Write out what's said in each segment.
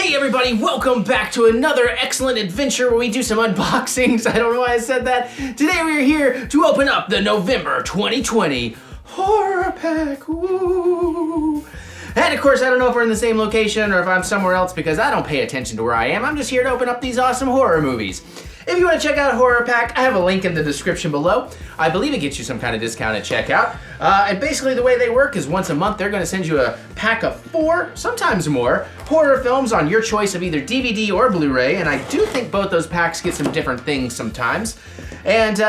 Hey everybody, welcome back to another excellent adventure where we do some unboxings. I don't know why I said that. Today we are here to open up the November 2020 Horror Pack. Woo! And of course, I don't know if we're in the same location or if I'm somewhere else because I don't pay attention to where I am. I'm just here to open up these awesome horror movies. If you want to check out Horror Pack, I have a link in the description below. I believe it gets you some kind of discount at checkout. And basically the way they work is once a month they're going to send you a pack of 4, sometimes more, horror films on your choice of either DVD or Blu Ray. And I do think both those packs get some different things sometimes. And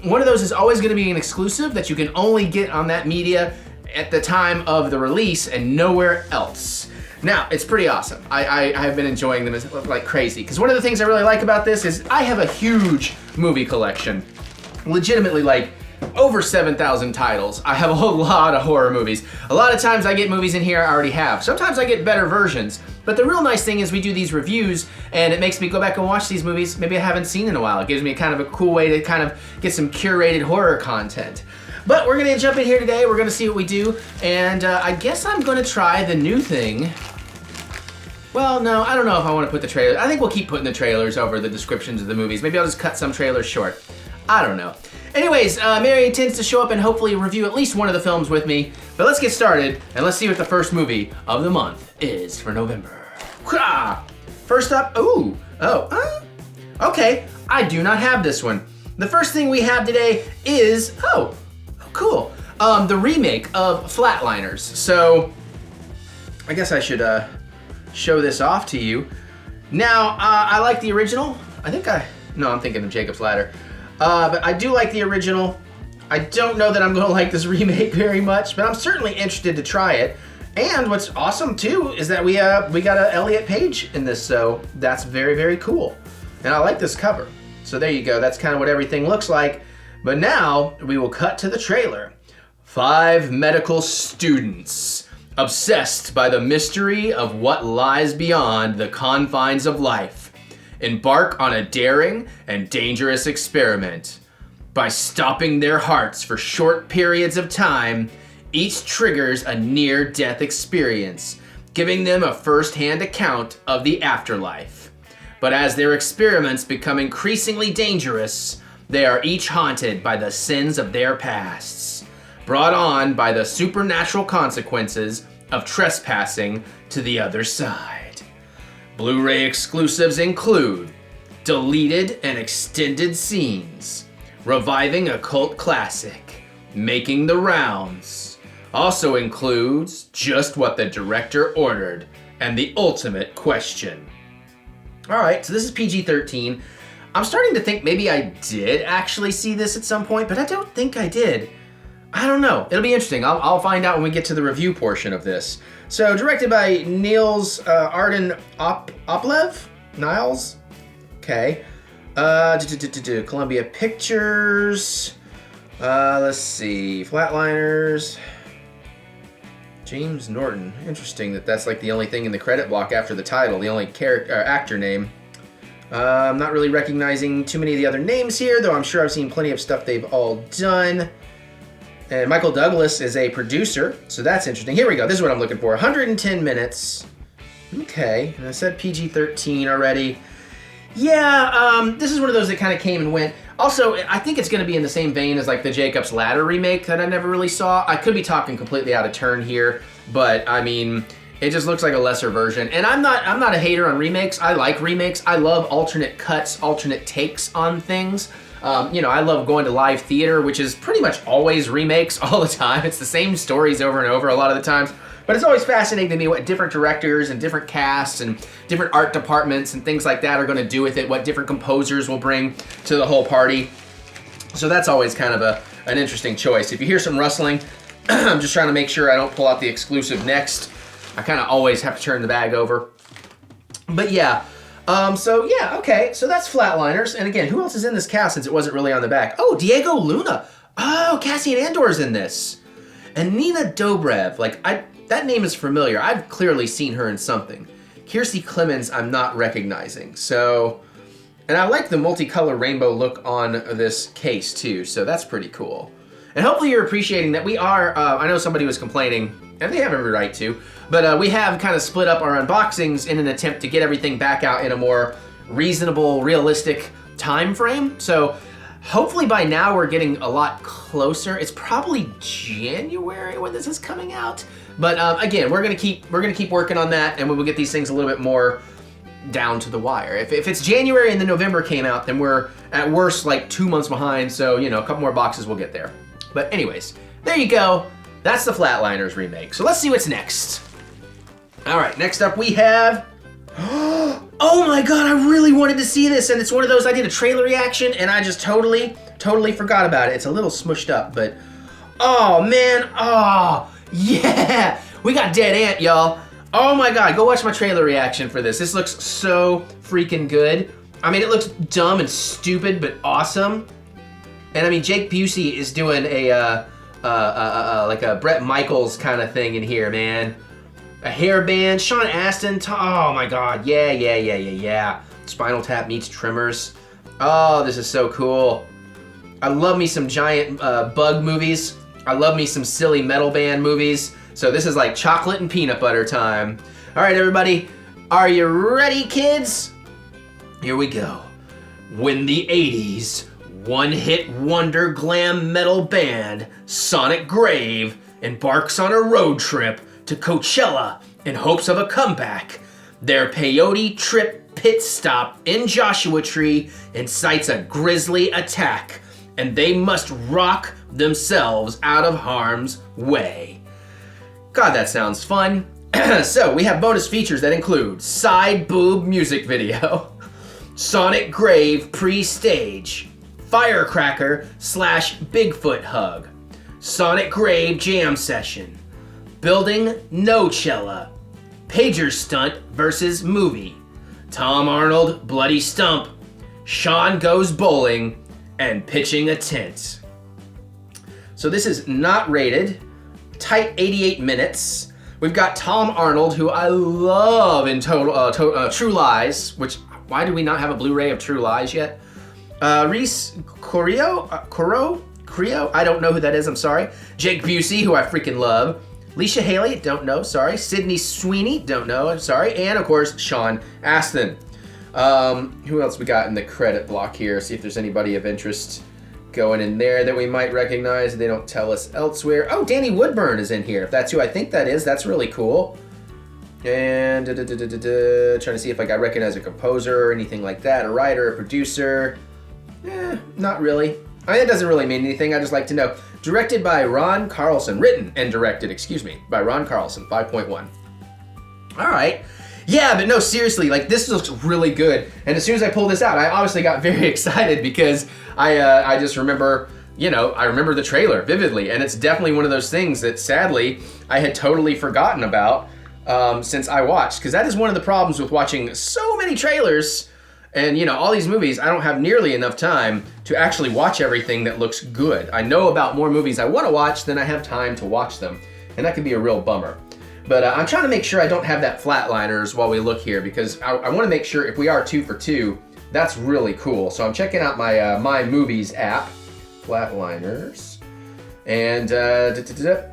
one of those is always going to be an exclusive that you can only get on that media at the time of the release and nowhere else. Now, it's pretty awesome. I have been enjoying them like crazy, because one of the things I really like about this is I have a huge movie collection. Legitimately, like, over 7,000 titles. I have a whole lot of horror movies. A lot of times I get movies in here I already have. Sometimes I get better versions. But the real nice thing is we do these reviews, and it makes me go back and watch these movies maybe I haven't seen in a while. It gives me kind of a cool way to kind of get some curated horror content. But we're gonna jump in here today, we're gonna see what we do, and I guess I'm gonna try the new thing. Well, no, I don't know if I want to put the trailer. I think we'll keep putting the trailers over the descriptions of the movies. Maybe I'll just cut some trailers short. I don't know. Anyways, Mary tends to show up and hopefully review at least one of the films with me. But let's get started, and let's see what the first movie of the month is for November. First up, okay, I do not have this one. The first thing we have today is, cool, the remake of Flatliners. So, I guess I should show this off to you. Now, I like the original. I'm thinking of Jacob's Ladder. But I do like the original. I don't know that I'm gonna like this remake very much, but I'm certainly interested to try it. And what's awesome too is that we got a Elliot Page in this, so that's very, very cool. And I like this cover. So there you go, that's kind of what everything looks like. But now, we will cut to the trailer. 5 medical students obsessed by the mystery of what lies beyond the confines of life, embark on a daring and dangerous experiment. By stopping their hearts for short periods of time, each triggers a near-death experience, giving them a first-hand account of the afterlife. But as their experiments become increasingly dangerous, they are each haunted by the sins of their pasts, brought on by the supernatural consequences of trespassing to the other side. Blu Ray exclusives include deleted and extended scenes, reviving a cult classic, making the rounds. Also includes just what the director ordered and the ultimate question. All right, so this is PG-13. I'm starting to think maybe I did actually see this at some point, but I don't think I did. I don't know. It'll be interesting. I'll find out when we get to the review portion of this. So, directed by Niels Arden Oplev? Niles? Okay. Columbia Pictures. Let's see. Flatliners. James Norton. Interesting that that's like the only thing in the credit block after the title, the only actor name. I'm not really recognizing too many of the other names here, though I'm sure I've seen plenty of stuff they've all done. And Michael Douglas is a producer, so that's interesting. Here we go, this is what I'm looking for. 110 minutes. Okay, and I said PG-13 already. Yeah, this is one of those that kind of came and went. Also, I think it's gonna be in the same vein as like the Jacob's Ladder remake that I never really saw. I could be talking completely out of turn here, but I mean, it just looks like a lesser version. And I'm not a hater on remakes. I like remakes. I love alternate cuts, alternate takes on things. I love going to live theater, which is pretty much always remakes all the time. It's the same stories over and over a lot of the times. But it's always fascinating to me what different directors and different casts and different art departments and things like that are going to do with it, what different composers will bring to the whole party. So that's always kind of an interesting choice. If you hear some rustling, I'm just trying to make sure I don't pull out the exclusive next. I kind of always have to turn the bag over. But yeah, okay, so that's Flatliners. And again, who else is in this cast since it wasn't really on the back? Oh, Diego Luna. Oh, Cassian Andor's in this. And Nina Dobrev, that name is familiar. I've clearly seen her in something. Kiersey Clemens, I'm not recognizing. So, and I like the multicolor rainbow look on this case too, so that's pretty cool. And hopefully you're appreciating that we are, I know somebody was complaining and they have every right to, but we have kind of split up our unboxings in an attempt to get everything back out in a more reasonable, realistic time frame. So hopefully by now we're getting a lot closer. It's probably January when this is coming out. But again, we're gonna keep working on that, and we will get these things a little bit more down to the wire. If it's January and then November came out, then we're at worst like 2 months behind. So a couple more boxes will get there. But anyways, there you go. That's the Flatliners remake. So let's see what's next. All right, next up we have. Oh my god, I really wanted to see this, and it's one of those I did a trailer reaction and I just totally forgot about it. It's a little smushed up, but oh man, oh yeah, we got Dead Ant, y'all. Oh my god, go watch my trailer reaction for this. This looks so freaking good. I mean, it looks dumb and stupid, but awesome. And I mean, Jake Busey is doing a like a Bret Michaels kind of thing in here, man. A hairband, Sean Astin, oh my god, yeah. Spinal Tap meets Tremors. Oh, this is so cool. I love me some giant bug movies. I love me some silly metal band movies. So this is like chocolate and peanut butter time. All right, everybody, are you ready, kids? Here we go. When the 80s one-hit wonder glam metal band Sonic Grave embarks on a road trip to Coachella in hopes of a comeback, their peyote trip pit stop in Joshua Tree incites a grisly attack, and they must rock themselves out of harm's way. God, that sounds fun. So we have bonus features that include side boob music video, Sonic Grave pre-stage, firecracker / Bigfoot hug, Sonic Grave jam session, building Nochella, pager stunt versus movie, Tom Arnold bloody stump, Sean goes bowling, and pitching a tent. So this is not rated, tight 88 minutes. We've got Tom Arnold, who I love in True Lies, which, why do we not have a Blu Ray of True Lies yet? Reese Creo, I don't know who that is, I'm sorry. Jake Busey, who I freaking love. Leisha Haley, don't know, sorry. Sydney Sweeney, don't know, I'm sorry. And of course, Sean Astin. Who else we got in the credit block here? See if there's anybody of interest going in there that we might recognize. They don't tell us elsewhere. Oh, Danny Woodburn is in here. If that's who I think that is, that's really cool. And trying to see if I recognize a composer or anything like that, a writer, a producer. Not really. I mean, it doesn't really mean anything. I just like to know. Directed by Ron Carlson. Written and directed, by Ron Carlson, 5.1. All right. Yeah, but no, seriously, like this looks really good. And as soon as I pulled this out, I obviously got very excited because I just remember, I remember the trailer vividly. And it's definitely one of those things that sadly I had totally forgotten about since I watched. Because that is one of the problems with watching so many trailers and all these movies. I don't have nearly enough time to actually watch everything that looks good. I know about more movies I want to watch than I have time to watch them. And that can be a real bummer. But I'm trying to make sure I don't have that Flatliners while we look here, because I want to make sure if we are 2 for 2, that's really cool. So I'm checking out my My Movies app, Flatliners. And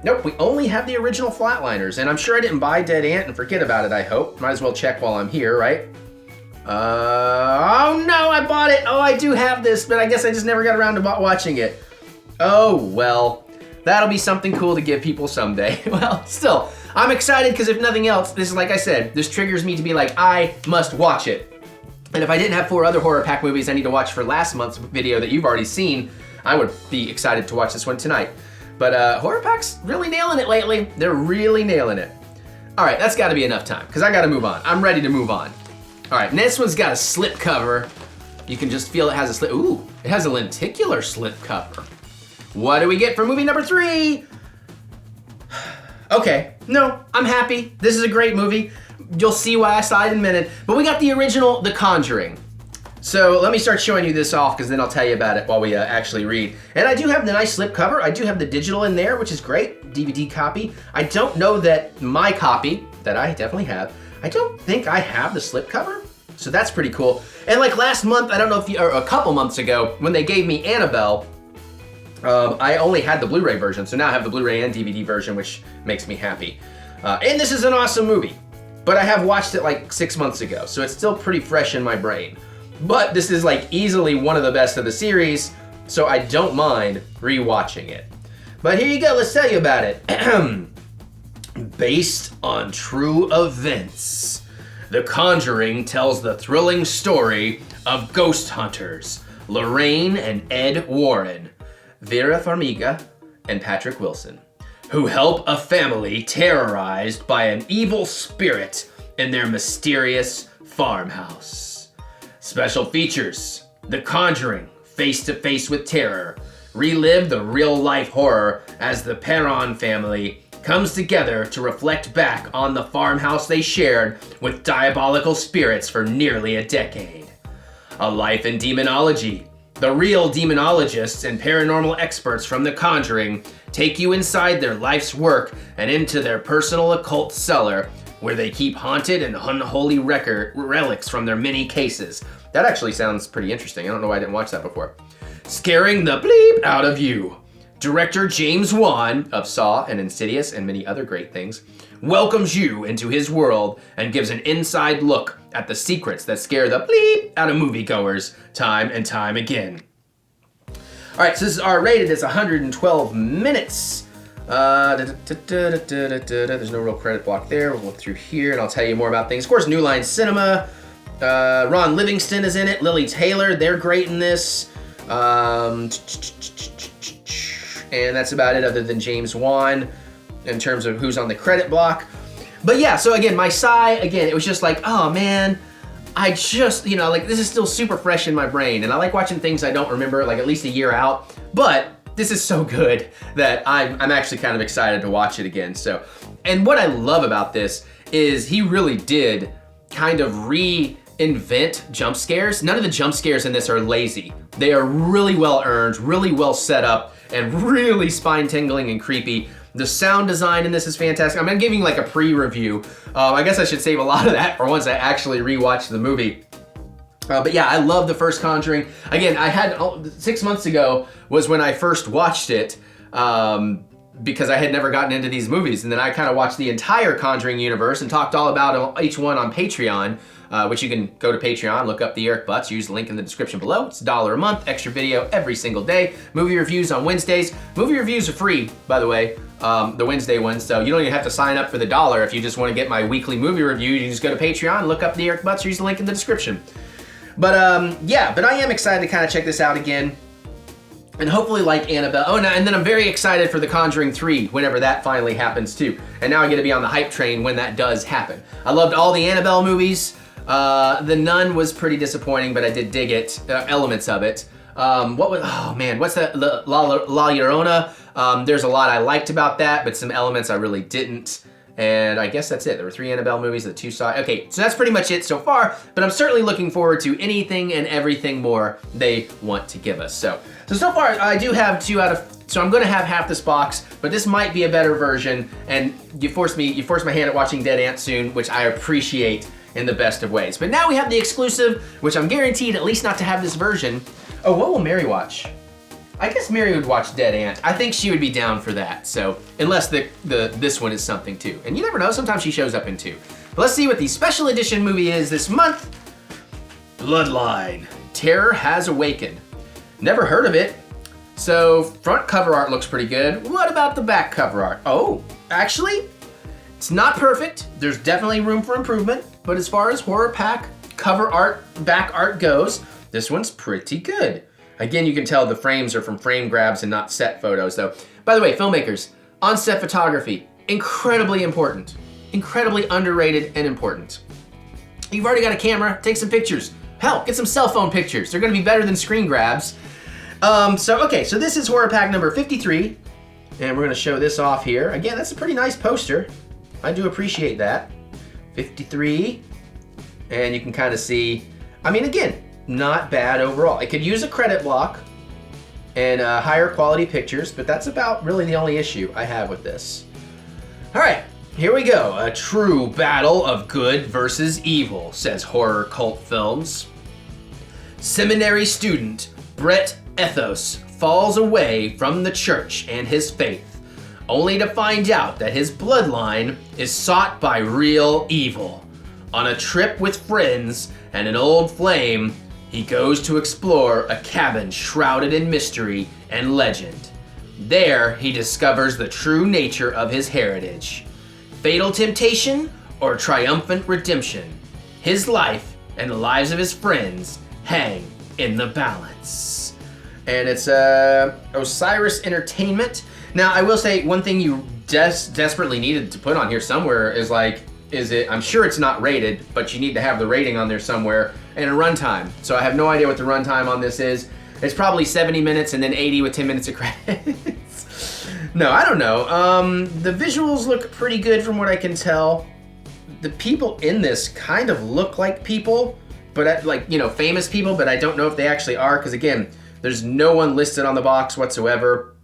nope, we only have the original Flatliners. And I'm sure I didn't buy Dead Ant and forget about it, I hope. Might as well check while I'm here, right? Oh no, I bought it. Oh, I do have this, but I guess I just never got around to watching it. Oh, well, that'll be something cool to give people someday. Well, still, I'm excited because if nothing else, this is like I said, this triggers me to be like, I must watch it. And if I didn't have 4 other horror pack movies I need to watch for last month's video that you've already seen, I would be excited to watch this one tonight. But horror pack's really nailing it lately. They're really nailing it. All right, that's gotta be enough time because I gotta move on. I'm ready to move on. All right, and this one's got a slip cover. You can just feel it has a slip. Ooh, it has a lenticular slip cover. What do we get for movie number 3? Okay, no, I'm happy. This is a great movie. You'll see why I sighed in a minute. But we got the original, The Conjuring. So let me start showing you this off because then I'll tell you about it while we actually read. And I do have the nice slip cover. I do have the digital in there, which is great. DVD copy. I don't know that my copy, that I definitely have, I don't think I have the slip cover. So that's pretty cool. And like last month, I don't know if you, or a couple months ago, when they gave me Annabelle, I only had the Blu Ray version, so now I have the Blu Ray and DVD version, which makes me happy. And this is an awesome movie, but I have watched it like 6 months ago, so it's still pretty fresh in my brain. But this is like easily one of the best of the series, so I don't mind rewatching it. But here you go, let's tell you about it. Based on true events, The Conjuring tells the thrilling story of ghost hunters Lorraine and Ed Warren, Vera Farmiga, and Patrick Wilson, who help a family terrorized by an evil spirit in their mysterious farmhouse. Special features: The Conjuring, face to face with terror. Relive the real-life horror as the Perron family comes together to reflect back on the farmhouse they shared with diabolical spirits for nearly a decade. A Life in Demonology. The real demonologists and paranormal experts from The Conjuring take you inside their life's work and into their personal occult cellar, where they keep haunted and unholy relics from their many cases. That actually sounds pretty interesting. I don't know why I didn't watch that before. Scaring the bleep out of you. Director James Wan of Saw and Insidious and many other great things welcomes you into his world and gives an inside look at the secrets that scare the bleep out of moviegoers time and time again. All right, so this is R-rated. It's 112 minutes. There's no real credit block there. We'll look through here and I'll tell you more about things. Of course, New Line Cinema. Ron Livingston is in it. Lily Taylor, they're great in this. And that's about it other than James Wan in terms of who's on the credit block. But yeah, so again, my sigh, again, it was just like, oh man, I just, like this is still super fresh in my brain. And I like watching things I don't remember, like at least a year out. But this is so good that I'm actually kind of excited to watch it again. So, and what I love about this is he really did kind of reinvent jump scares. None of the jump scares in this are lazy. They are really well earned, really well set up, and really spine-tingling and creepy. The sound design in this is fantastic. I'm giving like a pre-review. I guess I should save a lot of that for once I actually rewatch the movie. But yeah, I love the first Conjuring. Again, I had 6 months ago was when I first watched it because I had never gotten into these movies. And then I kind of watched the entire Conjuring universe and talked all about each one on Patreon. Which you can go to Patreon, look up TheEricButts, use the link in the description below. It's $1 a month, extra video every single day. Movie reviews on Wednesdays. Movie reviews are free, by the way, the Wednesday ones, so you don't even have to sign up for the $1 if you just want to get my weekly movie review. You just go to Patreon, look up TheEricButts, use the link in the description. But yeah, but I am excited to kind of check this out again. And hopefully like Annabelle. Oh, and then I'm very excited for The Conjuring 3, whenever that finally happens too. And now I get to be on the hype train when that does happen. I loved all the Annabelle movies. The Nun was pretty disappointing, but I did dig it, elements of it. What's that, La Llorona? There's a lot I liked about that, but some elements I really didn't. And I guess that's it. There were 3 Annabelle movies, the 2 saw. Okay, so that's pretty much it so far, but I'm certainly looking forward to anything and everything more they want to give us. So far I do have 2 out of, so I'm gonna have half this box, but this might be a better version, and you forced my hand at watching Dead Ant soon, which I appreciate in the best of ways. But now we have the exclusive, which I'm guaranteed at least not to have this version. Oh, what will Mary watch? I guess Mary would watch Dead Ant. I think she would be down for that. So unless this one is something too. And you never know, sometimes she shows up in 2. But let's see what the special edition movie is this month. Bloodline, Terror Has Awakened. Never heard of it. So front cover art looks pretty good. What about the back cover art? Oh, actually, it's not perfect. There's definitely room for improvement. But as far as horror pack cover art, back art goes, this one's pretty good. Again, you can tell the frames are from frame grabs and not set photos though. By the way, filmmakers, on-set photography, incredibly important. Incredibly underrated and important. You've already got a camera, take some pictures. Hell, get some cell phone pictures. They're gonna be better than screen grabs. So this is horror pack number 53. And we're gonna show this off here. Again, that's a pretty nice poster. I do appreciate that. 53. And you can kind of see, I mean, again, not bad overall. It could use a credit block and higher quality pictures, but that's about really the only issue I have with this. All right, here we go. A true battle of good versus evil, says Horror Cult Films. Seminary student Brett Ethos falls away from the church and his faith, only to find out that his bloodline is sought by real evil. On a trip with friends and an old flame, he goes to explore a cabin shrouded in mystery and legend. There, he discovers the true nature of his heritage. Fatal temptation or triumphant redemption? His life and the lives of his friends hang in the balance. And it's Osiris Entertainment. Now, I will say one thing you desperately needed to put on here somewhere is I'm sure it's not rated, but you need to have the rating on there somewhere, and a runtime. So I have no idea what the runtime on this is. It's probably 70 minutes and then 80 with 10 minutes of credits. No, I don't know. The visuals look pretty good from what I can tell. The people in this kind of look like people, but famous people, but I don't know if they actually are, because again, there's no one listed on the box whatsoever.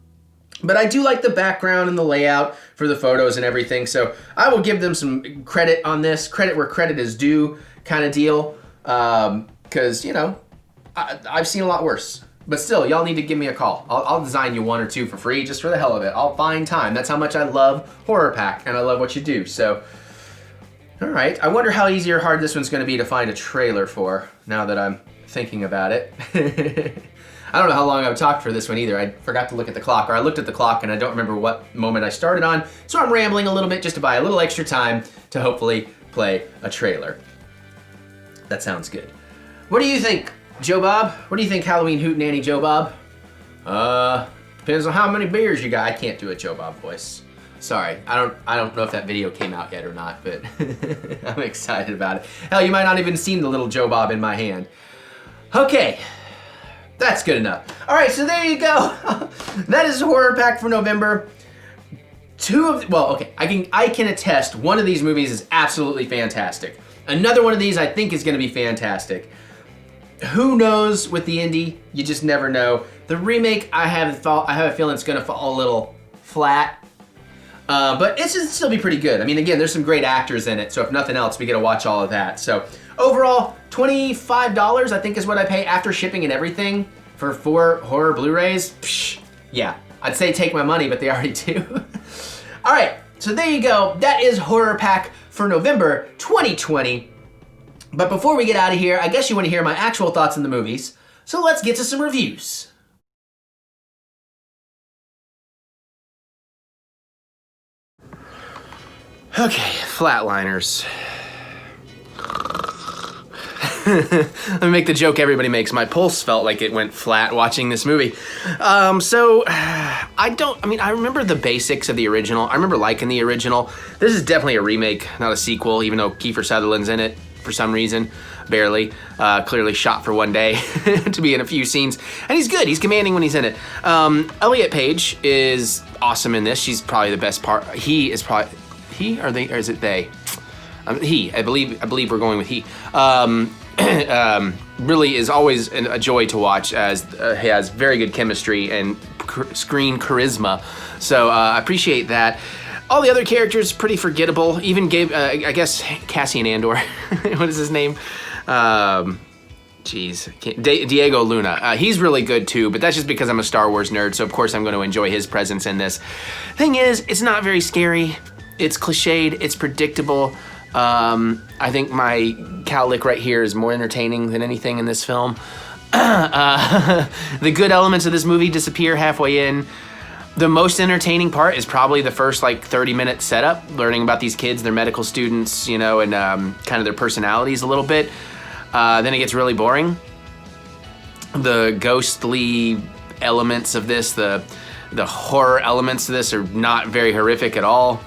But I do like the background and the layout for the photos and everything, so I will give them some credit on this, credit where credit is due kind of deal, because, I've seen a lot worse. But still, y'all need to give me a call. I'll design you one or two for free, just for the hell of it. I'll find time. That's how much I love Horror Pack, and I love what you do, so. All right, I wonder how easy or hard this one's gonna be to find a trailer for, now that I'm thinking about it. I don't know how long I've talked for this one either. I forgot to look at the clock, or I looked at the clock and I don't remember what moment I started on, so I'm rambling a little bit just to buy a little extra time to hopefully play a trailer. That sounds good. What do you think, Joe Bob? What do you think, Halloween Hootenanny Joe Bob? Depends on how many beers you got. I can't do a Joe Bob voice. Sorry, I don't know if that video came out yet or not, but I'm excited about it. Hell, you might not even seen the little Joe Bob in my hand. Okay, that's good enough. All right, so there you go. That is Horror Pack for November. I can attest one of these movies is absolutely fantastic. Another one of these I think is gonna be fantastic. Who knows with the indie? You just never know. The remake, I have a feeling it's gonna fall a little flat. But it should still be pretty good. I mean, again, there's some great actors in it, so if nothing else, we get to watch all of that. So overall, $25 I think is what I pay after shipping and everything for 4 horror Blu Rays. Psh, yeah, I'd say take my money, but they already do. All right, so there you go. That is Horror Pack for November 2020. But before we get out of here, I guess you want to hear my actual thoughts on the movies. So let's get to some reviews. Okay, Flatliners. Let me make the joke everybody makes. My pulse felt like it went flat watching this movie. I remember the basics of the original. I remember liking the original. This is definitely a remake, not a sequel, even though Kiefer Sutherland's in it for some reason. Barely. Clearly shot for one day to be in a few scenes. And he's good. He's commanding when he's in it. Elliot Page is awesome in this. She's probably the best part. He is probably... He or they, or is it they? He, I believe we're going with he. Really is always a joy to watch, as he has very good chemistry and screen charisma. So I appreciate that. All the other characters pretty forgettable. Even Gabe, I guess Cassian Andor. What is his name? Diego Luna. He's really good too, but that's just because I'm a Star Wars nerd. So of course I'm going to enjoy his presence in this. Thing is, it's not very scary. It's cliched, it's predictable. I think my cowlick right here is more entertaining than anything in this film. The good elements of this movie disappear halfway in. The most entertaining part is probably the first 30-minute setup, learning about these kids, their medical students, and kind of their personalities a little bit. Then it gets really boring. The ghostly elements of this, the horror elements of this are not very horrific at all.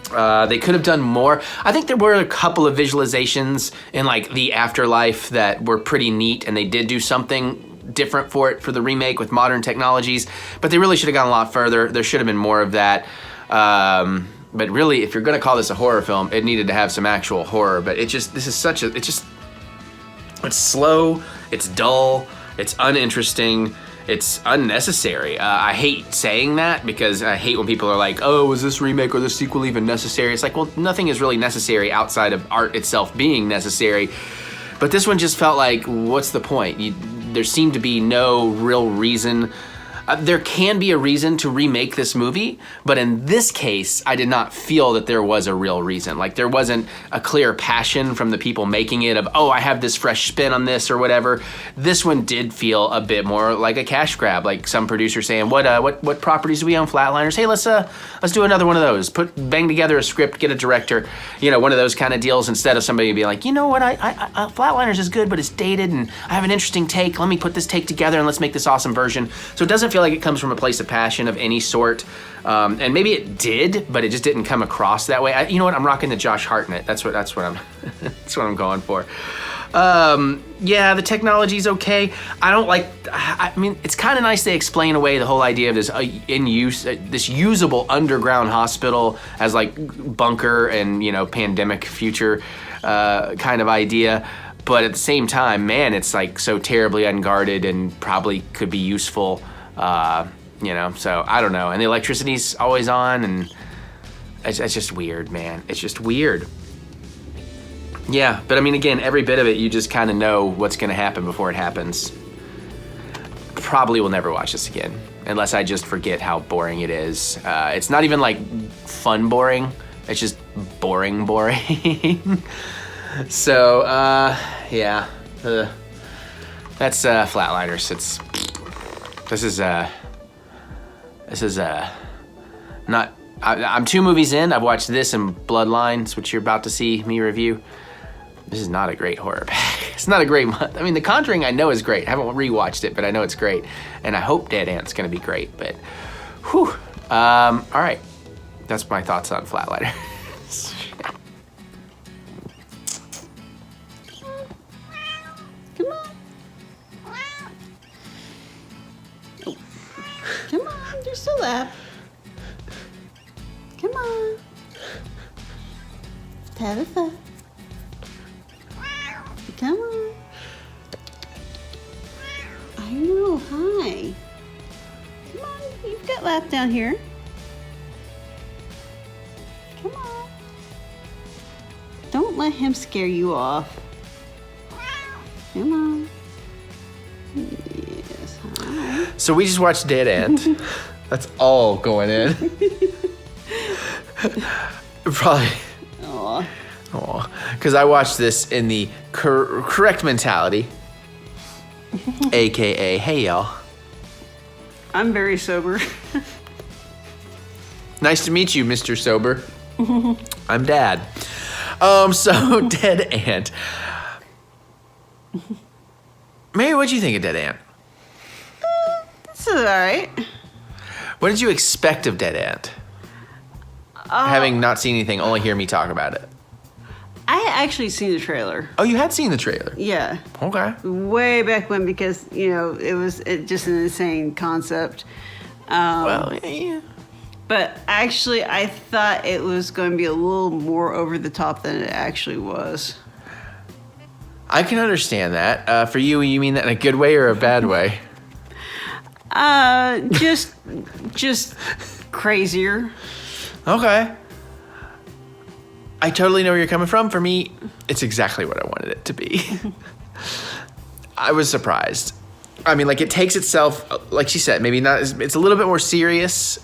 They could have done more. I think there were a couple of visualizations in the afterlife that were pretty neat, and they did do something different for it for the remake with modern technologies, but they really should have gone a lot further. There should have been more of that. But really, if you're gonna call this a horror film, it needed to have some actual horror, but it's slow, it's dull, it's uninteresting, it's unnecessary. I hate saying that because I hate when people are like, oh, is this remake or this sequel even necessary? It's like, well, nothing is really necessary outside of art itself being necessary. But this one just felt like, what's the point? there seemed to be no real reason. There can be a reason to remake this movie, but in this case, I did not feel that there was a real reason. Like, there wasn't a clear passion from the people making it of, oh, I have this fresh spin on this or whatever. This one did feel a bit more like a cash grab, like some producer saying, what properties do we own? Flatliners. Hey, let's do another one of those. Bang together a script, get a director, one of those kind of deals, instead of somebody being like, you know what, I Flatliners is good, but it's dated, and I have an interesting take. Let me put this take together and let's make this awesome version. So it doesn't feel like it comes from a place of passion of any sort, and maybe it did, but it just didn't come across that way. You know what? I'm rocking the Josh Hartnett. That's what I'm that's what I'm going for. Yeah, the technology's okay. I mean, it's kind of nice they explain away the whole idea of this this usable underground hospital as like bunker and pandemic future kind of idea. But at the same time, man, it's like so terribly unguarded and probably could be useful. So I don't know. And the electricity's always on, and it's just weird, man. It's just weird. Yeah, but I mean, again, every bit of it, you just kind of know what's going to happen before it happens. Probably will never watch this again, unless I just forget how boring it is. It's not even like fun boring. It's just boring. So, yeah. That's Flatliners. This is not. I'm 2 movies in. I've watched this and Bloodlines, which you're about to see me review. This is not a great horror pack. It's not a great month. I mean, The Conjuring I know is great. I haven't rewatched it, but I know it's great, and I hope Dead Ant's gonna be great. But, whew. All right, that's my thoughts on Flatliners. Come on. Oh. Come on, you're still up. Come on. Tabitha. Come on. I know, hi. Come on, you've got lap down here. Come on. Don't let him scare you off. Come on. Yes, hi. So we just watched Dead Ant. That's all going in. Probably. Aw. Because I watched this in the correct mentality, AKA, hey y'all. I'm very sober. Nice to meet you, Mr. Sober. I'm Dad. So Dead Ant. Mary, what'd you think of Dead Ant? This is all right. What did you expect of Dead Ant? Having not seen anything, only hear me talk about it. I had actually seen the trailer. Oh, you had seen the trailer? Yeah. Okay. Way back when, because, it was just an insane concept. Well, yeah. But actually, I thought it was going to be a little more over the top than it actually was. I can understand that. For you mean that in a good way or a bad way? Just crazier. Okay. I totally know where you're coming from. For me, it's exactly what I wanted it to be. I was surprised. I mean, like, it takes itself, like she said, maybe not, it's a little bit more serious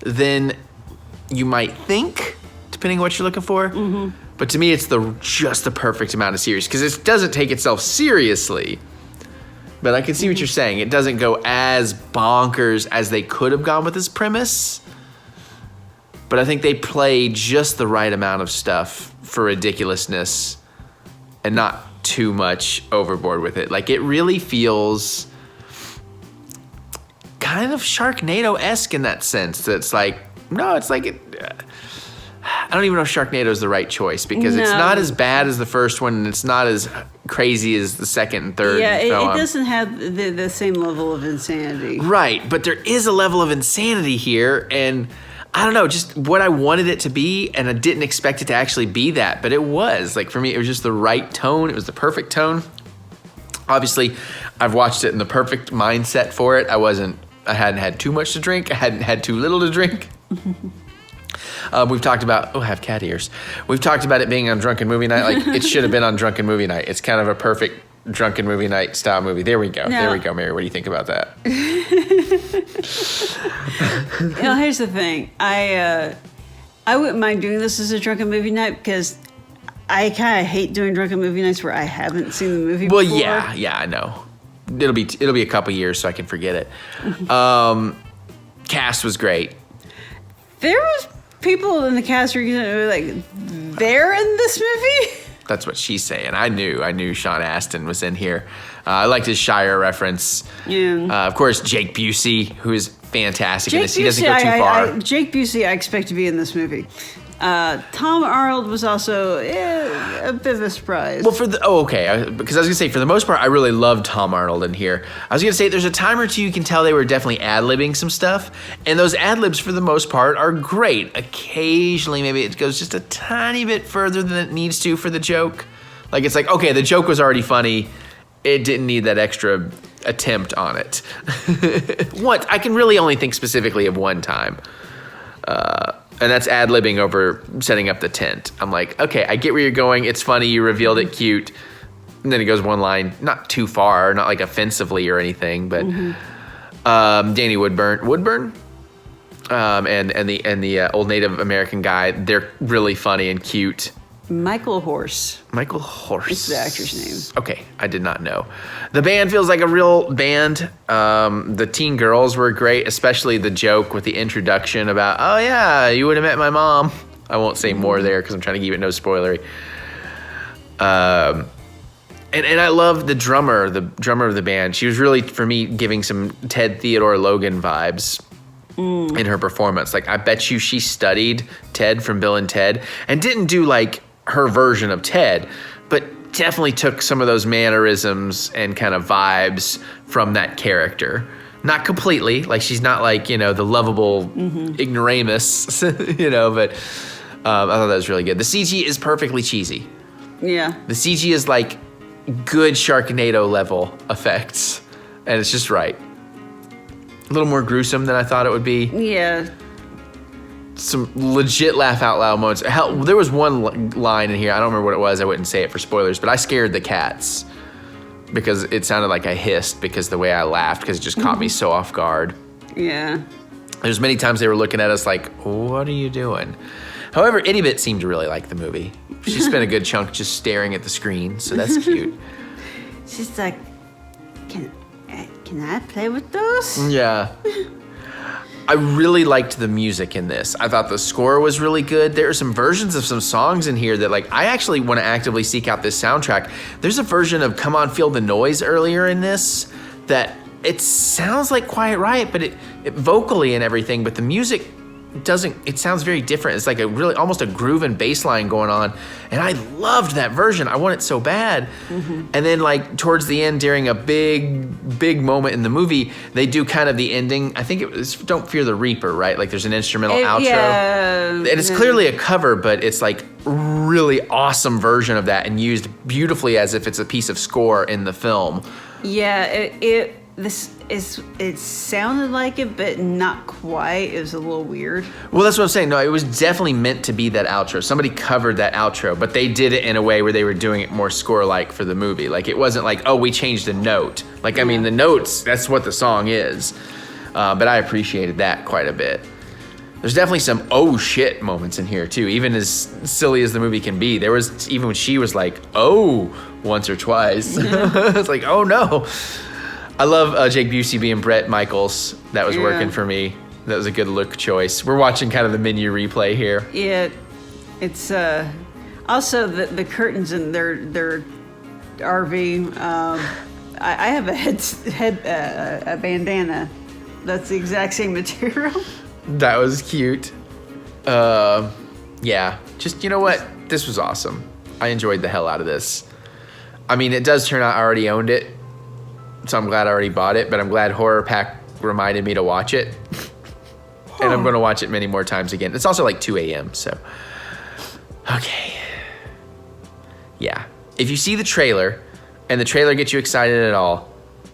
than you might think, depending on what you're looking for. Mm-hmm. But to me, it's just the perfect amount of serious, because it doesn't take itself seriously. But I can see what you're saying. It doesn't go as bonkers as they could have gone with this premise. But I think they play just the right amount of stuff for ridiculousness and not too much overboard with it. Like, it really feels kind of Sharknado-esque in that sense. That it's like, no, it's like, I don't even know if Sharknado is the right choice, because it's not as bad as the first one, and it's not as crazy as the second and third. Yeah, it doesn't have the same level of insanity. Right, but there is a level of insanity here, and I don't know, just what I wanted it to be, and I didn't expect it to actually be that, but it was. Like, for me, it was just the right tone. It was the perfect tone. Obviously, I've watched it in the perfect mindset for it. I hadn't had too much to drink. I hadn't had too little to drink. We've talked about, I have cat ears. We've talked about it being on Drunken Movie Night. Like, it should have been on Drunken Movie Night. It's kind of a perfect drunken movie night style movie. There we go. No. There we go, Mary. What do you think about that? Here's the thing. I wouldn't mind doing this as a drunken movie night because I kind of hate doing drunken movie nights where I haven't seen the movie before. Well, yeah, I know. It'll be a couple years so I can forget it. Cast was great. There was people in the cast who were like, they're in this movie? That's what she's saying. I knew Sean Astin was in here. I liked his Shire reference. Yeah. Of course, Jake Busey, who is fantastic in this. He doesn't go too far. Jake Busey, I expect to be in this movie. Tom Arnold was also a bit of a surprise. Well, because I was gonna say for the most part, I really loved Tom Arnold in here. I was gonna say there's a time or two you can tell they were definitely ad-libbing some stuff, and those ad-libs for the most part are great. Occasionally, maybe it goes just a tiny bit further than it needs to for the joke. Like it's like, okay, the joke was already funny. It didn't need that extra attempt on it. I can really only think specifically of one time. And that's ad-libbing over setting up the tent. I'm like, okay, I get where you're going. It's funny. You revealed it cute. And then it goes one line, not too far, not like offensively or anything, but Danny Woodburn, and the old Native American guy, they're really funny and cute. Michael Horse. It's the actor's name. Okay, I did not know. The band feels like a real band. The teen girls were great, especially the joke with the introduction about, oh yeah, you would have met my mom. I won't say more there because I'm trying to keep it no spoilery. And I love the drummer of the band. She was really, for me, giving some Ted Theodore Logan vibes. In her performance. Like, I bet you she studied Ted from Bill and Ted and didn't do like her version of Ted, but definitely took some of those mannerisms and kind of vibes from that character. Not completely, like she's not like, the lovable ignoramus, but I thought that was really good. The CG is perfectly cheesy. Yeah. The CG is like good Sharknado level effects, and it's just right. A little more gruesome than I thought it would be. Yeah. Some legit laugh out loud moments. Hell, there was one line in here, I don't remember what it was, I wouldn't say it for spoilers, but I scared the cats because it sounded like I hissed because the way I laughed, because it just caught me so off guard. Yeah. There's many times they were looking at us like, what are you doing? However, Itty Bit seemed to really like the movie. She spent a good chunk just staring at the screen, so that's cute. She's like, can I play with those? Yeah. I really liked the music in this. I thought the score was really good. There are some versions of some songs in here that, like, I actually want to actively seek out this soundtrack. There's a version of Come On Feel the Noise earlier in this that it sounds like Quiet Riot, but it vocally and everything, but the music it sounds very different. It's like a really almost a groove and bass line going on, and I loved that version. I want it so bad. And then like towards the end, during a big moment in the movie, they do kind of the ending. I think it was Don't Fear the Reaper, right? Like there's an instrumental outro. Yeah. And it's clearly a cover, but it's like really awesome version of that and used beautifully as if it's a piece of score in the film. Yeah, it sounded like it, but not quite. It was a little weird. Well, that's what I'm saying. No, it was definitely meant to be that outro. Somebody covered that outro, but they did it in a way where they were doing it more score-like for the movie. Like, it wasn't like, oh, we changed a note. Like, I mean, the notes, that's what the song is. But I appreciated that quite a bit. There's definitely some oh shit moments in here, too. Even as silly as the movie can be. There was, even when she was like, oh, once or twice. It's like, oh no. I love Jake Busey being Bret Michaels. That was working for me. That was a good look choice. We're watching kind of the menu replay here. Yeah, it's also the curtains in their RV. I have a bandana. That's the exact same material. That was cute. Yeah, just you know what? This was awesome. I enjoyed the hell out of this. I mean, it does turn out I already owned it. So I'm glad I already bought it, but I'm glad Horror Pack reminded me to watch it. And I'm going to watch it many more times again. It's also like 2 a.m., so. Okay. Yeah. If you see the trailer, and the trailer gets you excited at all,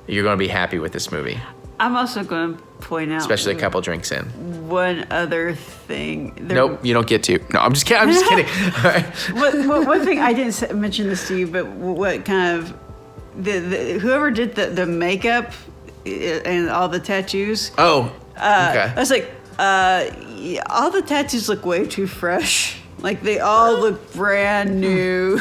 you're going to be happy with this movie. I'm also going to point out. Especially a couple drinks in. One other thing. Nope, you don't get to. No, I'm just kidding. All right. One thing, I didn't mention this to you, but what kind of whoever did the makeup and all the tattoos. Oh, okay. I was like, yeah, all the tattoos look way too fresh. Like they all look brand new.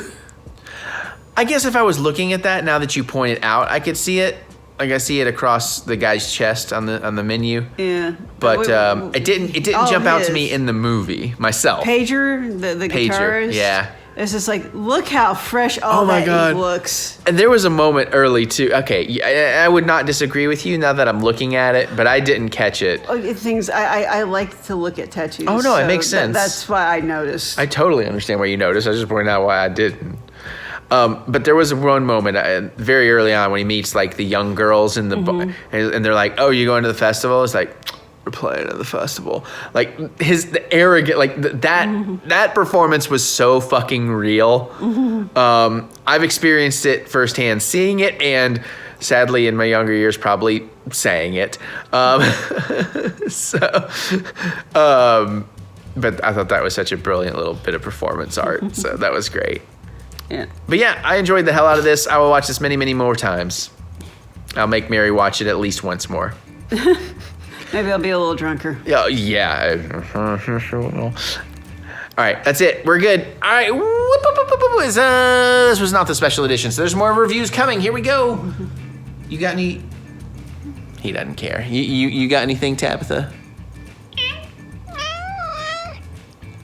I guess if I was looking at that now that you point it out, I could see it. Like I see it across the guy's chest on the menu. Yeah. But it didn't jump out to me in the movie myself. Pager, the Pager, guitarist. yeah. It's just like, look how fresh all that ink looks. And there was a moment early too. Okay, I would not disagree with you now that I'm looking at it, but I didn't catch it. I like to look at tattoos. Oh no, it makes sense. That's why I noticed. I totally understand why you noticed. I was just pointing out why I didn't. But there was one moment very early on when he meets like the young girls in the and they're like, "Oh, you going to the festival?" It's like, "We're playing at the festival." Like the arrogant, like that performance was so fucking real. I've experienced it firsthand, seeing it, and sadly in my younger years probably saying it. But I thought that was such a brilliant little bit of performance art. So that was great. Yeah. But yeah, I enjoyed the hell out of this. I will watch this many, many more times. I'll make Mary watch it at least once more. Maybe I'll be a little drunker. Yeah. All right, that's it. We're good. All right. This was not the special edition, so there's more reviews coming. Here we go. You got any? He doesn't care. You got anything, Tabitha?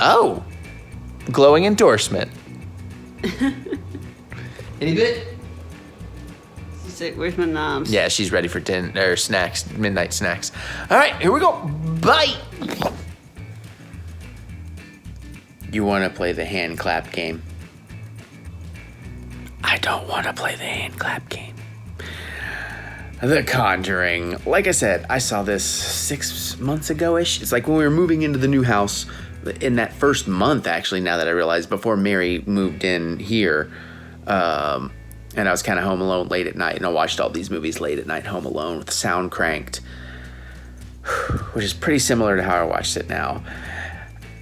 Oh, glowing endorsement. Any bit? Where's my noms? Yeah, she's ready for dinner or snacks, midnight snacks. All right, here we go. Bye. You want to play the hand clap game? I don't want to play the hand clap game. The Conjuring. Like I said, I saw this 6 months ago-ish. It's like when we were moving into the new house. In that first month, actually, now that I realize, before Mary moved in here, and I was kind of home alone late at night, and I watched all these movies late at night, home alone, with the sound cranked, which is pretty similar to how I watched it now.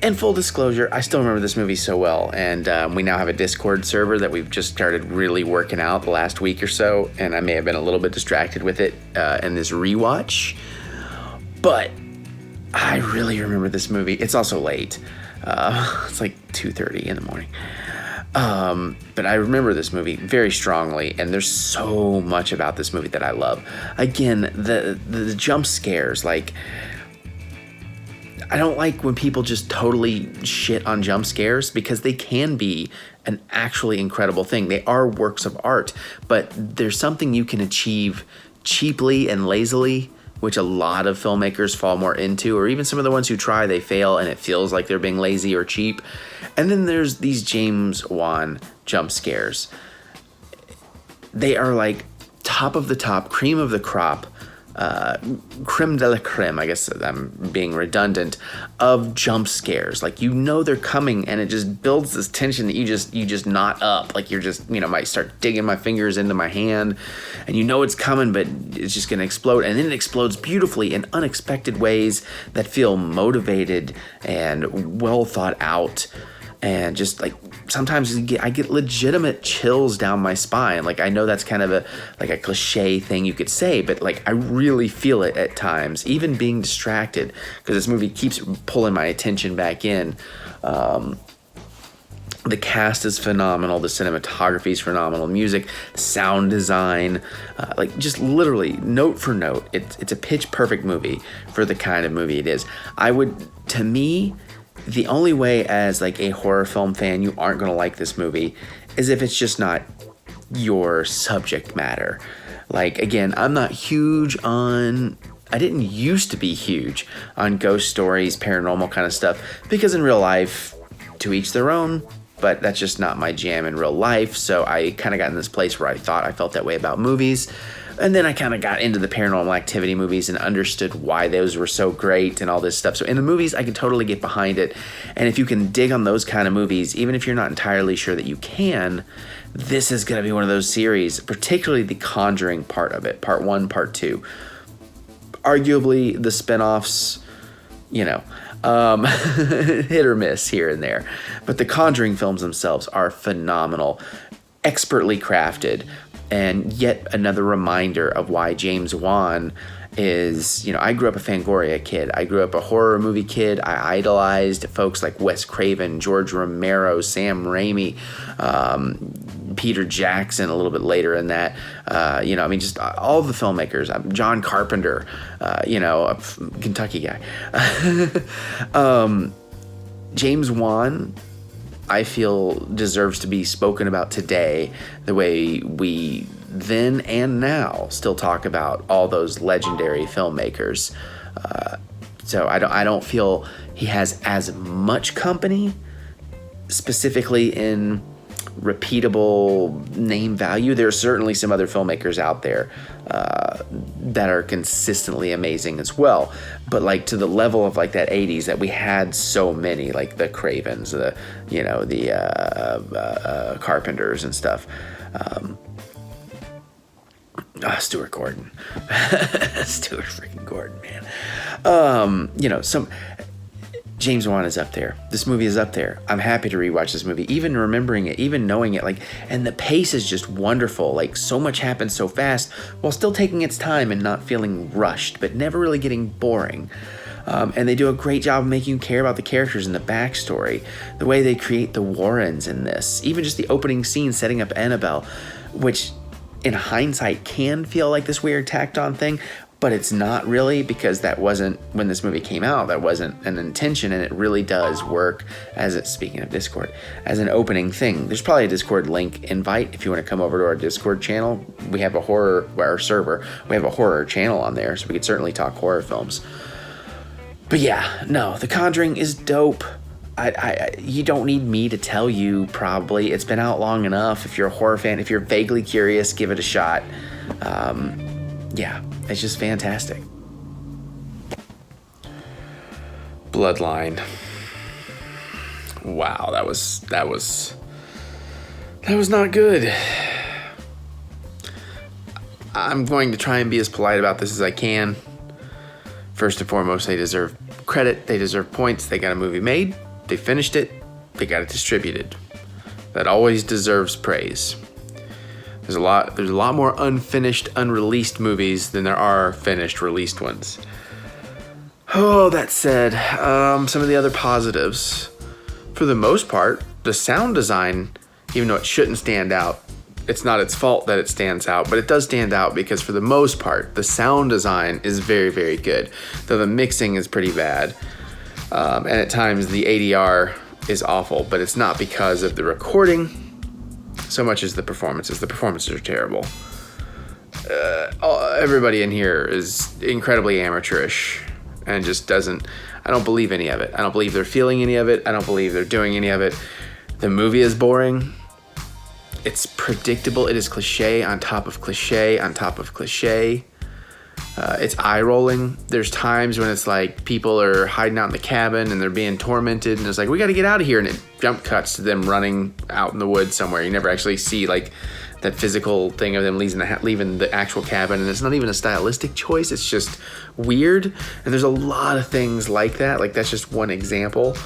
And full disclosure, I still remember this movie so well, and we now have a Discord server that we've just started really working out the last week or so, and I may have been a little bit distracted with it in this rewatch, but I really remember this movie. It's also late. It's like 2:30 in the morning. But I remember this movie very strongly, and there's so much about this movie that I love. Again, the jump scares, like, I don't like when people just totally shit on jump scares, because they can be an actually incredible thing. They are works of art, but there's something you can achieve cheaply and lazily, which a lot of filmmakers fall more into, or even some of the ones who try, they fail and it feels like they're being lazy or cheap. And then there's these James Wan jump scares. They are like top of the top, cream of the crop, creme de la creme, I guess I'm being redundant, of jump scares. Like, you know they're coming, and it just builds this tension that you just knot up. Like, you're just, might start digging my fingers into my hand, and you know it's coming, but it's just gonna explode. And then it explodes beautifully in unexpected ways that feel motivated and well thought out. And just like, sometimes I get legitimate chills down my spine. Like, I know that's kind of a cliche thing you could say, but like, I really feel it at times, even being distracted, because this movie keeps pulling my attention back in. The cast is phenomenal. The cinematography is phenomenal. Music, sound design, like just literally note for note, it's a pitch perfect movie for the kind of movie it is. To me, the only way as like a horror film fan you aren't going to like this movie is if it's just not your subject matter. Like, again, I didn't used to be huge on ghost stories, paranormal kind of stuff, because in real life, to each their own, but that's just not my jam in real life. So I kind of got in this place where I thought I felt that way about movies. And then I kind of got into the Paranormal Activity movies and understood why those were so great and all this stuff. So in the movies, I can totally get behind it. And if you can dig on those kind of movies, even if you're not entirely sure that you can, this is going to be one of those series, particularly the Conjuring part of it, part 1, part 2. Arguably the spinoffs, hit or miss here and there. But the Conjuring films themselves are phenomenal, expertly crafted. And yet another reminder of why James Wan is, I grew up a Fangoria kid. I grew up a horror movie kid. I idolized folks like Wes Craven, George Romero, Sam Raimi, Peter Jackson a little bit later in that. Just all the filmmakers. John Carpenter, a Kentucky guy. James Wan, I feel, deserves to be spoken about today the way we then and now still talk about all those legendary filmmakers. So I don't feel he has as much company, specifically in repeatable name value. There are certainly some other filmmakers out there that are consistently amazing as well, but like to the level of like that 80s that we had so many, like the Cravens, the Carpenters and stuff. Stuart Gordon. Stuart freaking Gordon, man. Some James Wan is up there. This movie is up there. I'm happy to rewatch this movie, even remembering it, even knowing it, and the pace is just wonderful. Like, so much happens so fast while still taking its time and not feeling rushed, but never really getting boring. And they do a great job of making you care about the characters and the backstory, the way they create the Warrens in this, even just the opening scene setting up Annabelle, which in hindsight can feel like this weird tacked on thing, but it's not really, because that wasn't, when this movie came out, that wasn't an intention, and it really does work speaking of Discord, as an opening thing. There's probably a Discord link invite if you want to come over to our Discord channel. We have our server, we have a horror channel on there, so we could certainly talk horror films. But yeah, no, The Conjuring is dope. You don't need me to tell you, probably. It's been out long enough. If you're a horror fan, if you're vaguely curious, give it a shot. Yeah, it's just fantastic. Bloodline. Wow, that was not good. I'm going to try and be as polite about this as I can. First and foremost, they deserve credit. They deserve points. They got a movie made. They finished it. They got it distributed. That always deserves praise. There's a lot more unfinished, unreleased movies than there are finished, released ones. Oh, that said, some of the other positives. For the most part, the sound design, even though it shouldn't stand out, it's not its fault that it stands out, but it does stand out because for the most part, the sound design is very, very good, though the mixing is pretty bad. And at times the ADR is awful, but it's not because of the recording so much as the performances. The performances are terrible. Everybody in here is incredibly amateurish and just I don't believe any of it. I don't believe they're feeling any of it. I don't believe they're doing any of it. The movie is boring. It's predictable. It is cliche on top of cliche on top of cliche. It's eye-rolling. There's times when it's like people are hiding out in the cabin and they're being tormented, and it's like, we got to get out of here, and it jump cuts to them running out in the woods somewhere. You never actually see like that physical thing of them leaving the actual cabin, and it's not even a stylistic choice. It's just weird, and there's a lot of things like that. Like, that's just one example.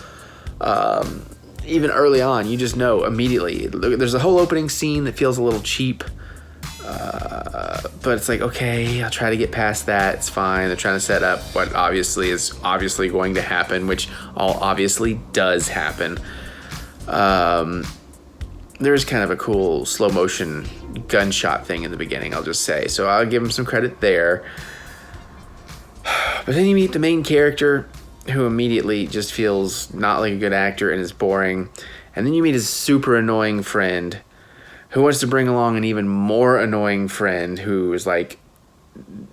Even early on, you just know immediately. There's a whole opening scene that feels a little cheap. But it's like, okay, I'll try to get past that. It's fine. They're trying to set up what obviously is obviously going to happen, which all obviously does happen. There's kind of a cool slow motion gunshot thing in the beginning, I'll just say. So I'll give him some credit there. But then you meet the main character, who immediately just feels not like a good actor and is boring. And then you meet his super annoying friend, who wants to bring along an even more annoying friend who is like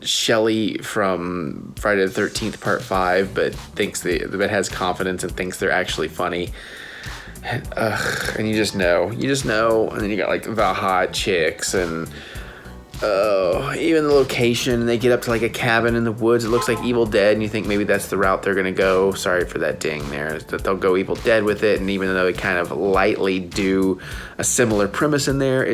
Shelly from Friday the 13th Part 5, but but has confidence and thinks they're actually funny. And you just know. And then you got like the hot chicks and even the location. They get up to like a cabin in the woods. It looks like Evil Dead, and you think maybe that's the route they're gonna go. Sorry for that ding there. That they'll go Evil Dead with it, and even though they kind of lightly do a similar premise in there,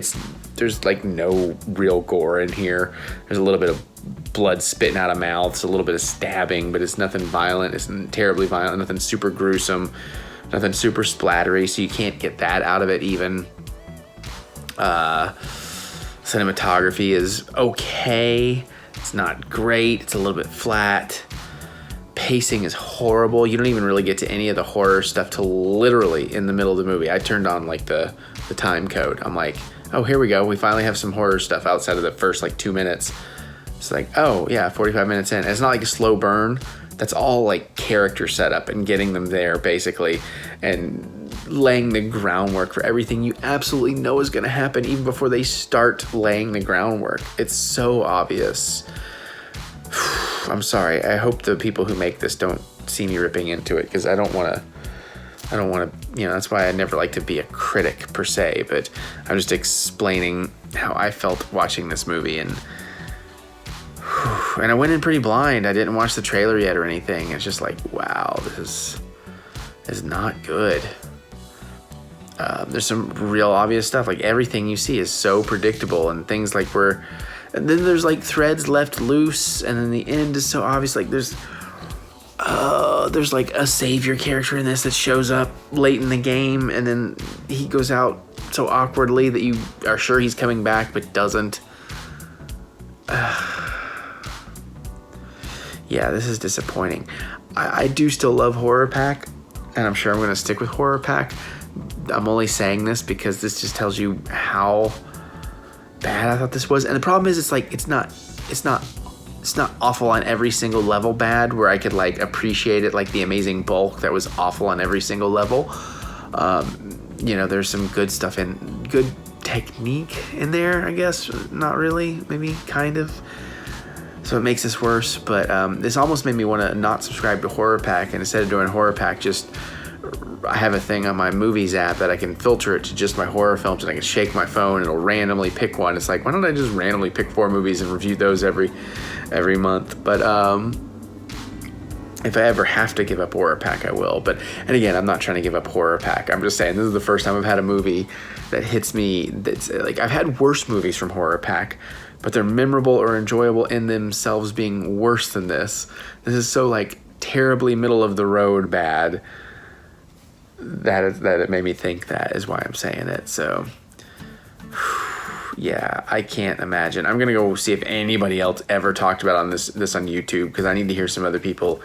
there's like no real gore in here. There's a little bit of blood spitting out of mouths, a little bit of stabbing, but it's nothing violent. It's terribly violent. Nothing super gruesome. Nothing super splattery. So you can't get that out of it even. Cinematography is okay. It's not great. It's a little bit flat. Pacing is horrible. You don't even really get to any of the horror stuff till literally in the middle of the movie. I turned on like the time code. I'm like, oh, here we go. We finally have some horror stuff outside of the first like 2 minutes. It's like, oh yeah, 45 minutes in. And it's not like a slow burn. That's all like character setup and getting them there basically, and laying the groundwork for everything you absolutely know is going to happen even before they start laying the groundwork. It's so obvious. I'm sorry. I hope the people who make this don't see me ripping into it, because I don't want to, that's why I never like to be a critic per se, but I'm just explaining how I felt watching this movie. And I went in pretty blind. I didn't watch the trailer yet or anything. It's just like, wow, this is not good. There's some real obvious stuff. Like everything you see is so predictable, and things like and then there's like threads left loose, and then the end is so obvious. Like there's like a savior character in this that shows up late in the game, and then he goes out so awkwardly that you are sure he's coming back but doesn't. Yeah, this is disappointing. I do still love Horror Pack, and I'm sure I'm going to stick with Horror Pack. I'm only saying this because this just tells you how bad I thought this was. And the problem is, it's not awful on every single level bad, where I could like appreciate it like the Amazing Bulk that was awful on every single level. There's some good stuff in, good technique in there, I guess. Not really, maybe kind of. So it makes this worse, but this almost made me want to not subscribe to Horror Pack, and instead of doing Horror Pack, I have a thing on my movies app that I can filter it to just my horror films, and I can shake my phone and it'll randomly pick one. It's like, why don't I just randomly pick 4 movies and review those every month? But if I ever have to give up Horror Pack, I will. And again, I'm not trying to give up Horror Pack. I'm just saying this is the first time I've had a movie that hits me. That's like, I've had worse movies from Horror Pack, but they're memorable or enjoyable in themselves being worse than this. This is so like terribly middle of the road bad that it made me think that is why I'm saying it. So yeah, I can't imagine. I'm gonna go see if anybody else ever talked about this on YouTube, because I need to hear some other people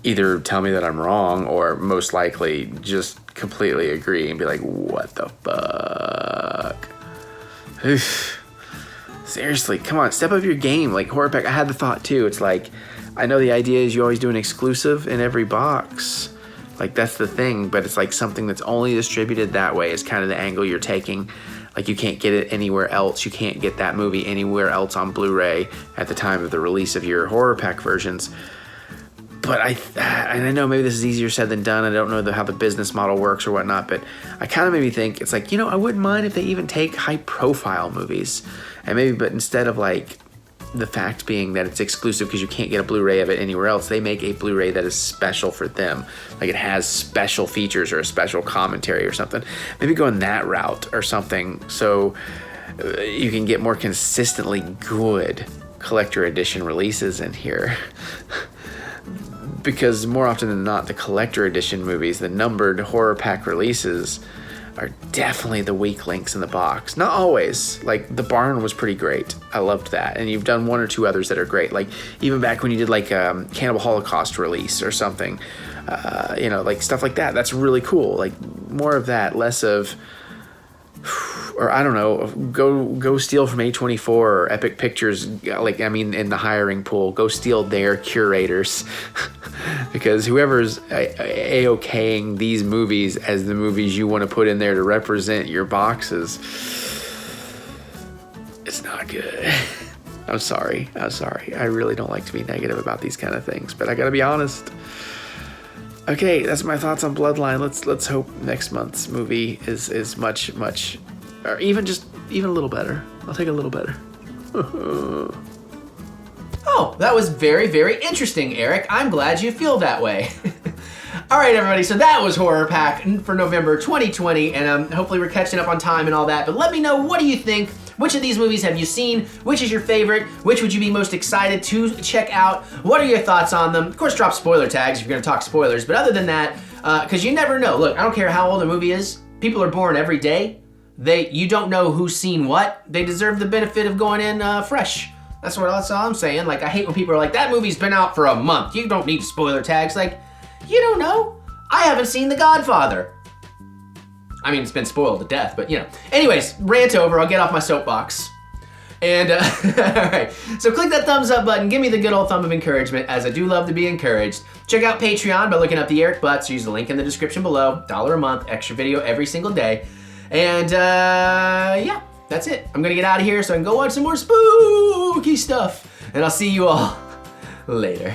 either tell me that I'm wrong, or most likely just completely agree and be like, what the fuck? Seriously, come on, step up your game. Like Horror Pack, I had the thought too. It's like, I know the idea is you always do an exclusive in every box. Like that's the thing, but it's like something that's only distributed that way is kind of the angle you're taking. Like you can't get it anywhere else. You can't get that movie anywhere else on Blu Ray at the time of the release of your Horror Pack versions. But I know maybe this is easier said than done. I don't know how the business model works or whatnot, but I kind of made me think, it's like, I wouldn't mind if they even take high profile movies, and but instead of like the fact being that it's exclusive because you can't get a Blu-ray of it anywhere else, they make a Blu-ray that is special for them. Like it has special features or a special commentary or something. Maybe going that route or something, so you can get more consistently good collector edition releases in here. Because more often than not, the collector edition movies, the numbered Horror Pack releases, are definitely the weak links in the box. Not always. Like The Barn was pretty great. I loved that. And you've done 1 or 2 others that are great. Like even back when you did like Cannibal Holocaust release or something, like stuff like that. That's really cool. Like more of that, less of, or I don't know, go steal from A24 or Epic Pictures. In the hiring pool, go steal their curators. Because whoever's A-okaying these movies as the movies you want to put in there to represent your boxes, it's not good. I'm sorry. I really don't like to be negative about these kind of things, but I gotta be honest. Okay, that's my thoughts on Bloodline. Let's hope next month's movie is much, or even a little better. I'll take a little better. Oh, that was very, very interesting, Eric. I'm glad you feel that way. All right, everybody, so that was Horror Pack for November 2020, and hopefully we're catching up on time and all that, but let me know, what do you think? Which of these movies have you seen? Which is your favorite? Which would you be most excited to check out? What are your thoughts on them? Of course, drop spoiler tags if you're gonna talk spoilers, but other than that, because you never know. Look, I don't care how old a movie is. People are born every day. you don't know who's seen what. They deserve the benefit of going in fresh. That's all I'm saying. Like, I hate when people are like, that movie's been out for a month. You don't need spoiler tags. Like, you don't know. I haven't seen The Godfather. I mean, it's been spoiled to death, but you know. Anyways, rant over. I'll get off my soapbox. And, all right. So click that thumbs up button. Give me the good old thumb of encouragement, as I do love to be encouraged. Check out Patreon by looking up TheEricButts. Use the link in the description below. $1 a month, extra video every single day. And, yeah, that's it. I'm gonna get out of here so I can go watch some more spooky stuff. And I'll see you all later.